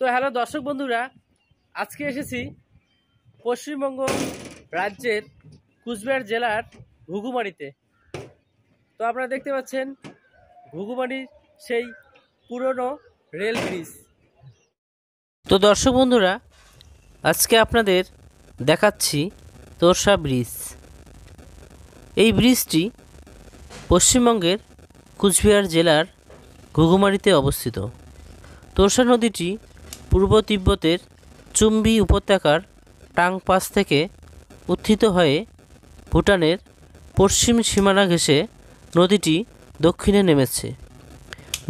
তো হ্যালো দর্শক বন্ধুরা, আজকে এসেছি পশ্চিমবঙ্গ রাজ্যের কুচবিহার জেলার ঘুঘুমারিতে। তো আপনারা দেখতে পাচ্ছেন ঘুঘুমারির সেই পুরনো রেল ব্রিজ। তো দর্শক বন্ধুরা, আজকে আপনাদের দেখাচ্ছি তোরসা ব্রিজ। এই ব্রিজটি পশ্চিমবঙ্গের কুচবিহার জেলার ঘুঘুমারিতে অবস্থিত। তোরসা নদীটি পূর্ব তিব্বতের চুম্বি উপত্যকার টাং পাস থেকে উত্থিত হয়ে ভুটানের পশ্চিম সীমানা ঘেঁষে নদীটি দক্ষিণে নেমেছে।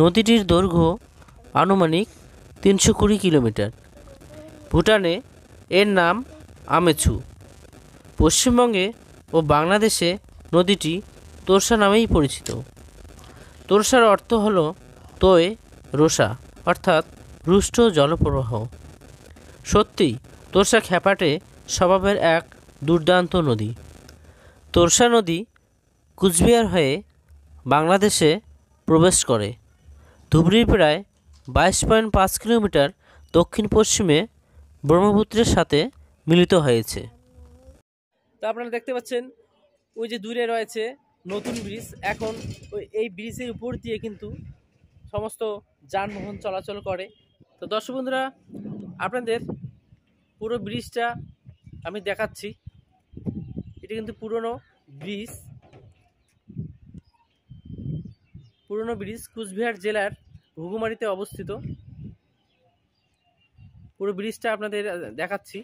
নদীটির দৈর্ঘ্য আনুমানিক 320 কিলোমিটার। ভুটানে এর নাম আমেছু। পশ্চিমবঙ্গে ও বাংলাদেশে নদীটি তোরসা নামেই পরিচিত। তোরসার অর্থ হল তোয় রোসা, অর্থাৎ রুষ্ট জলপ্রবাহ। সত্যিই তোরসা খ্যাপাটে স্বভাবের এক দুর্দান্ত নদী। তোরসা নদী কুচবিহার হয়ে বাংলাদেশে প্রবেশ করে ধুবড়ির প্রায় 22.5 কিলোমিটার দক্ষিণ পশ্চিমে ব্রহ্মপুত্রের সাথে মিলিত হয়েছে। তো আপনারা দেখতে পাচ্ছেন ওই যে দূরে রয়েছে নতুন ব্রিজ। এখন এই ব্রিজের উপর দিয়ে কিন্তু সমস্ত যানবাহন চলাচল করে। তো দর্শক বন্ধুরা, আপনাদের পুরো ব্রিজটা আমি দেখাচ্ছি। এটা কিন্তু পুরনো ব্রিজ কুচবিহার জেলার ঘুঘুমারিতে অবস্থিত। পুরো ব্রিজটা আপনাদের দেখাচ্ছি।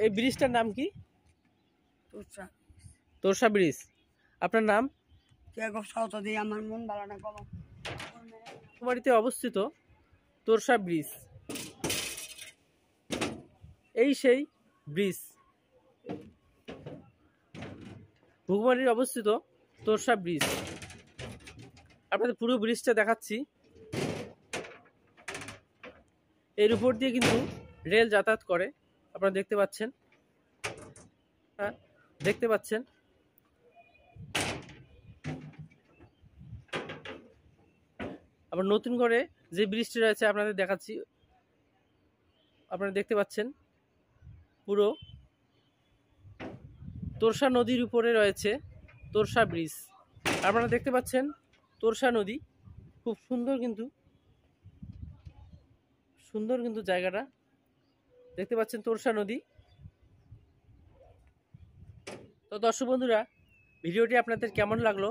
এই ব্রিজটার নাম কি? তোরসা ব্রিজ। আপনার নাম? আমার মন ভালো না। ঘুঘুমারিতে অবস্থিত তোরসা ব্রিজ, এই সেই ব্রিজ। ঘুঘুমারির অবস্থিত তোরসা ব্রিজ। আপনাদের পুরো ব্রিজটা দেখাচ্ছি। এর উপর দিয়ে কিন্তু রেল যাতায়াত করে, আপনারা দেখতে পাচ্ছেন। হ্যাঁ, দেখতে পাচ্ছেন। আবার নতুন করে যে ব্রিজটি রয়েছে আপনাদের দেখাচ্ছি। আপনারা দেখতে পাচ্ছেন পুরো তোরসা নদীর উপরে রয়েছে তোরসা ব্রিজ। আপনারা দেখতে পাচ্ছেন তোরসা নদী খুব সুন্দর, কিন্তু জায়গাটা দেখতে পাচ্ছেন তোরসা নদী। তো দর্শক বন্ধুরা, ভিডিওটি আপনাদের কেমন লাগলো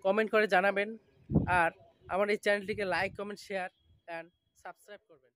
কমেন্ট করে জানাবেন। আর আমার এই চ্যানেলটিকে like, comment, share and subscribe করবেন।